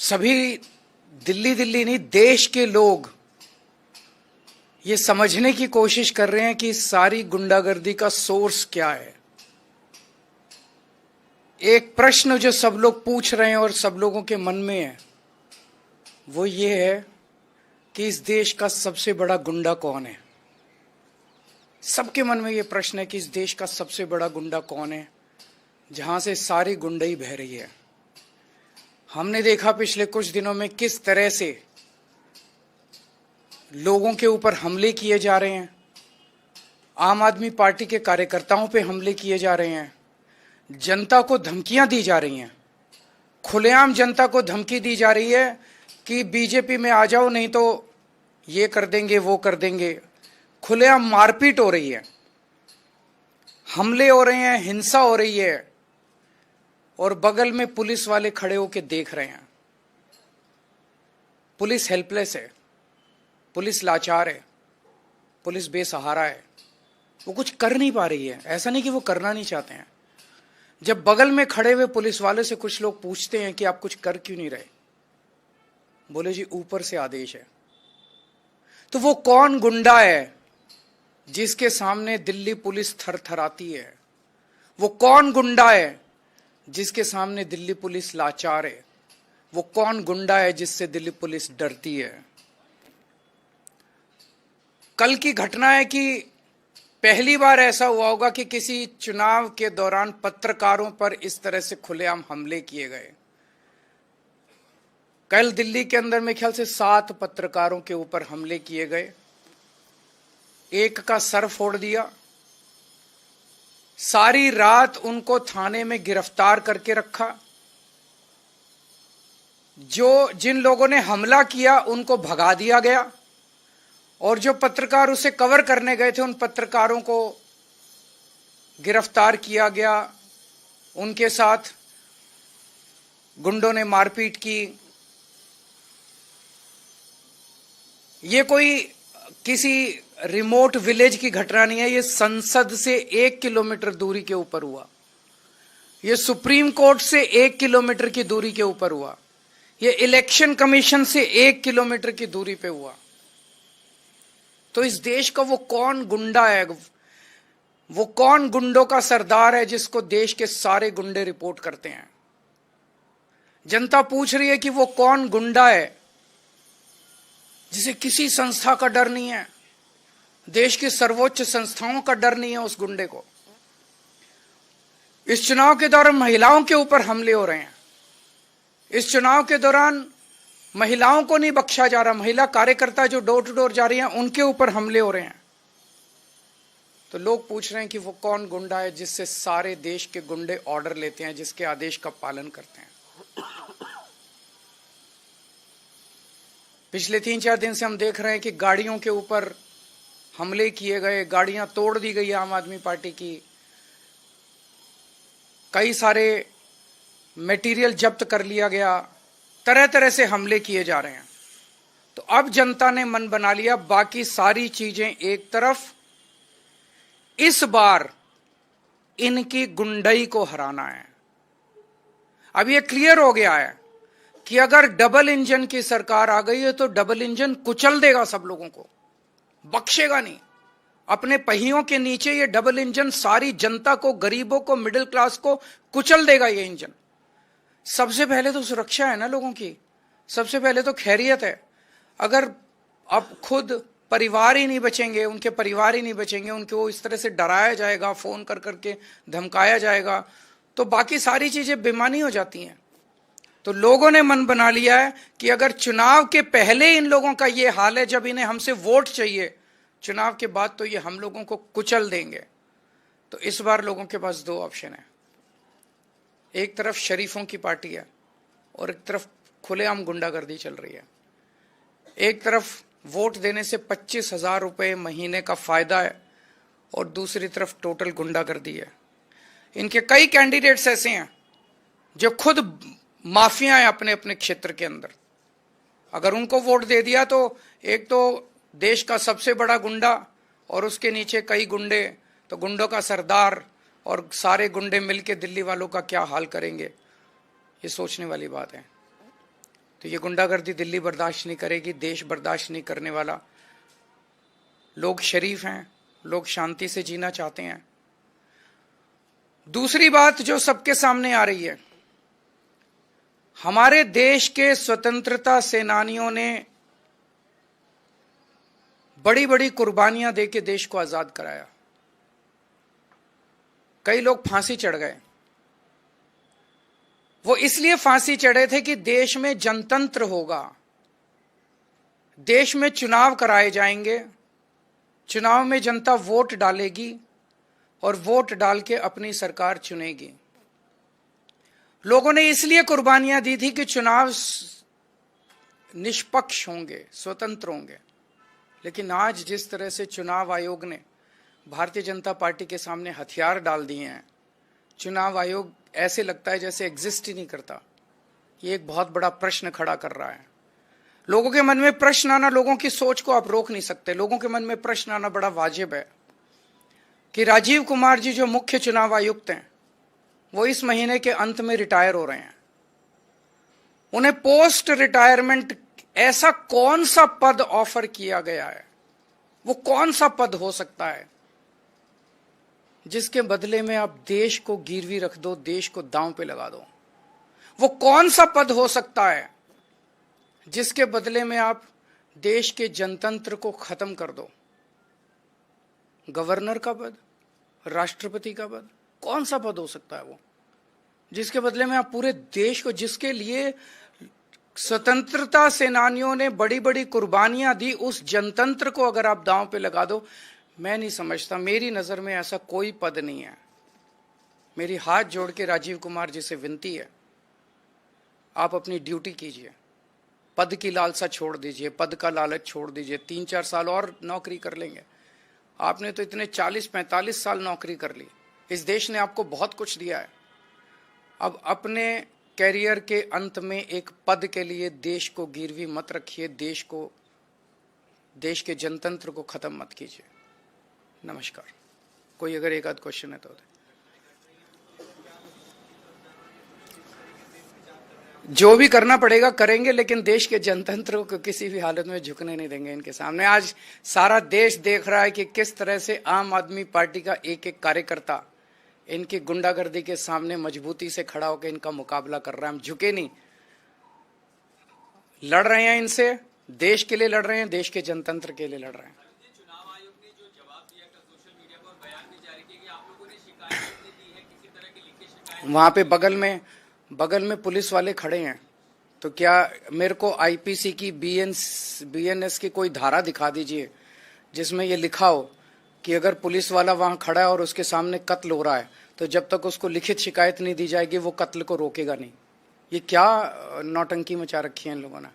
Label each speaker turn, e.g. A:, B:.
A: सभी दिल्ली दिल्ली नहीं, देश के लोग ये समझने की कोशिश कर रहे हैं कि सारी गुंडागर्दी का सोर्स क्या है। एक प्रश्न जो सब लोग पूछ रहे हैं और सब लोगों के मन में है वो ये है कि इस देश का सबसे बड़ा गुंडा कौन है। सबके मन में ये प्रश्न है कि इस देश का सबसे बड़ा गुंडा कौन है, जहां से सारी गुंडई बह रही है। हमने देखा पिछले कुछ दिनों में किस तरह से लोगों के ऊपर हमले किए जा रहे हैं, आम आदमी पार्टी के कार्यकर्ताओं पे हमले किए जा रहे हैं, जनता को धमकियां दी जा रही हैं, खुलेआम जनता को धमकी दी जा रही है कि बीजेपी में आ जाओ नहीं तो ये कर देंगे वो कर देंगे। खुलेआम मारपीट हो रही है, हमले हो रहे हैं, हिंसा हो रही है और बगल में पुलिस वाले खड़े होकर देख रहे हैं। पुलिस हेल्पलेस है, पुलिस लाचार है, पुलिस बेसहारा है, वो कुछ कर नहीं पा रही है। ऐसा नहीं कि वो करना नहीं चाहते हैं। जब बगल में खड़े हुए पुलिस वाले से कुछ लोग पूछते हैं कि आप कुछ कर क्यों नहीं रहे, बोले जी ऊपर से आदेश है। तो वो कौन गुंडा है जिसके सामने दिल्ली पुलिस थरथराती है? वो कौन गुंडा है जिसके सामने दिल्ली पुलिस लाचार है? वो कौन गुंडा है जिससे दिल्ली पुलिस डरती है? कल की घटना है कि पहली बार ऐसा हुआ होगा कि किसी चुनाव के दौरान पत्रकारों पर इस तरह से खुलेआम हमले किए गए। कल दिल्ली के अंदर में ख्याल से 7 पत्रकारों के ऊपर हमले किए गए। एक का सर फोड़ दिया, सारी रात उनको थाने में गिरफ्तार करके रखा। जिन लोगों ने हमला किया उनको भगा दिया गया और जो पत्रकार उसे कवर करने गए थे उन पत्रकारों को गिरफ्तार किया गया। उनके साथ गुंडों ने मारपीट की। ये कोई किसी रिमोट विलेज की घटना नहीं है, ये संसद से 1 किलोमीटर दूरी के ऊपर हुआ, ये सुप्रीम कोर्ट से 1 किलोमीटर की दूरी के ऊपर हुआ, ये इलेक्शन कमीशन से 1 किलोमीटर की दूरी पे हुआ। तो इस देश का वो कौन गुंडा है, वो कौन गुंडों का सरदार है जिसको देश के सारे गुंडे रिपोर्ट करते हैं? जनता पूछ रही है कि वो कौन गुंडा है जिसे किसी संस्था का डर नहीं है, देश की सर्वोच्च संस्थाओं का डर नहीं है उस गुंडे को। इस चुनाव के दौरान महिलाओं के ऊपर हमले हो रहे हैं। इस चुनाव के दौरान महिलाओं को नहीं बख्शा जा रहा, महिला कार्यकर्ता जो डोर टू डोर जा रही हैं उनके ऊपर हमले हो रहे हैं। तो लोग पूछ रहे हैं कि वो कौन गुंडा है जिससे सारे देश के गुंडे ऑर्डर लेते हैं, जिसके आदेश का पालन करते हैं। पिछले 3-4 दिन से हम देख रहे हैं कि गाड़ियों के ऊपर हमले किए गए, गाड़ियां तोड़ दी गई आम आदमी पार्टी की, कई सारे मटेरियल जब्त कर लिया गया, तरह तरह से हमले किए जा रहे हैं। तो अब जनता ने मन बना लिया, बाकी सारी चीजें एक तरफ, इस बार इनकी गुंडई को हराना है। अब ये क्लियर हो गया है कि अगर डबल इंजन की सरकार आ गई है तो डबल इंजन कुचल देगा सब लोगों को, बख्शेगा नहीं। अपने पहियों के नीचे ये डबल इंजन सारी जनता को, गरीबों को, मिडिल क्लास को कुचल देगा ये इंजन। सबसे पहले तो सुरक्षा है ना लोगों की, सबसे पहले तो खैरियत है। अगर अब खुद परिवार ही नहीं बचेंगे, उनके परिवार ही नहीं बचेंगे, उनको इस तरह से डराया जाएगा, फोन कर करके धमकाया जाएगा, तो बाकी सारी चीजें बेमानी हो जाती हैं। तो लोगों ने मन बना लिया है कि अगर चुनाव के पहले इन लोगों का ये हाल है, जब इन्हें हमसे वोट चाहिए, चुनाव के बाद तो ये हम लोगों को कुचल देंगे। तो इस बार लोगों के पास 2 ऑप्शन है। एक तरफ शरीफों की पार्टी है और एक तरफ खुलेआम गुंडागर्दी चल रही है। एक तरफ वोट देने से 25,000 रुपये महीने का फायदा है और दूसरी तरफ टोटल गुंडागर्दी है। इनके कई कैंडिडेट्स ऐसे हैं जो खुद माफिया हैं अपने अपने क्षेत्र के अंदर। अगर उनको वोट दे दिया तो एक तो देश का सबसे बड़ा गुंडा और उसके नीचे कई गुंडे, तो गुंडों का सरदार और सारे गुंडे मिलके दिल्ली वालों का क्या हाल करेंगे, ये सोचने वाली बात है। तो ये गुंडागर्दी दिल्ली बर्दाश्त नहीं करेगी, देश बर्दाश्त नहीं करने वाला। लोग शरीफ हैं, लोग शांति से जीना चाहते हैं। दूसरी बात जो सबके सामने आ रही है, हमारे देश के स्वतंत्रता सेनानियों ने बड़ी बड़ी कुर्बानियां देके देश को आजाद कराया। कई लोग फांसी चढ़ गए। वो इसलिए फांसी चढ़े थे कि देश में जनतंत्र होगा, देश में चुनाव कराए जाएंगे, चुनाव में जनता वोट डालेगी और वोट डाल के अपनी सरकार चुनेगी। लोगों ने इसलिए कुर्बानियां दी थी कि चुनाव निष्पक्ष होंगे, स्वतंत्र होंगे। लेकिन आज जिस तरह से चुनाव आयोग ने भारतीय जनता पार्टी के सामने हथियार डाल दिए हैं, चुनाव आयोग ऐसे लगता है जैसे एग्जिस्ट ही नहीं करता। ये एक बहुत बड़ा प्रश्न खड़ा कर रहा है। लोगों के मन में प्रश्न आना, लोगों की सोच को आप रोक नहीं सकते। लोगों के मन में प्रश्न आना बड़ा वाजिब है कि राजीव कुमार जी जो मुख्य चुनाव आयुक्त हैं, वो इस महीने के अंत में रिटायर हो रहे हैं। उन्हें पोस्ट रिटायरमेंट ऐसा कौन सा पद ऑफर किया गया है, वो कौन सा पद हो सकता है जिसके बदले में आप देश को गिरवी रख दो, देश को दांव पे लगा दो? वो कौन सा पद हो सकता है जिसके बदले में आप देश के जनतंत्र को खत्म कर दो? गवर्नर का पद, राष्ट्रपति का पद, कौन सा पद हो सकता है वो जिसके बदले में आप पूरे देश को, जिसके लिए स्वतंत्रता सेनानियों ने बड़ी बड़ी कुर्बानियां दी, उस जनतंत्र को अगर आप दांव पे लगा दो? मैं नहीं समझता, मेरी नजर में ऐसा कोई पद नहीं है। मेरी हाथ जोड़ के राजीव कुमार जी से विनती है, आप अपनी ड्यूटी कीजिए, पद की लालसा छोड़ दीजिए, पद का लालच छोड़ दीजिए। 3-4 साल और नौकरी कर लेंगे। आपने तो इतने 40-45 साल नौकरी कर ली, इस देश ने आपको बहुत कुछ दिया है। अब अपने कैरियर के अंत में एक पद के लिए देश को गिरवी मत रखिए, देश को, देश के जनतंत्र को खत्म मत कीजिए। नमस्कार। कोई अगर एक आध क्वेश्चन है तो जो भी करना पड़ेगा करेंगे, लेकिन देश के जनतंत्र को किसी भी हालत में झुकने नहीं देंगे इनके सामने। आज सारा देश देख रहा है कि किस तरह से आम आदमी पार्टी का एक एक कार्यकर्ता इनकी गुंडागर्दी के सामने मजबूती से खड़ा होकर इनका मुकाबला कर रहा है। हम झुके नहीं, लड़ रहे हैं इनसे, देश के लिए लड़ रहे हैं, देश के जनतंत्र के लिए लड़ रहे हैं।
B: चुनाव आयोग ने जो जवाब दिया था, सोशल मीडिया पर बयान भी जारी किया कि आप लोगों ने शिकायत नहीं दी है, किसी तरह की लिखित शिकायत।
A: वहां पे बगल में पुलिस वाले खड़े हैं, तो क्या मेरे को आईपीसी की बीएनएस की कोई धारा दिखा दीजिए जिसमें ये लिखा हो कि अगर पुलिस वाला वहां खड़ा है और उसके सामने कत्ल हो रहा है, तो जब तक उसको लिखित शिकायत नहीं दी जाएगी वो कत्ल को रोकेगा नहीं। ये क्या नौटंकी मचा रखी है इन लोगों ने।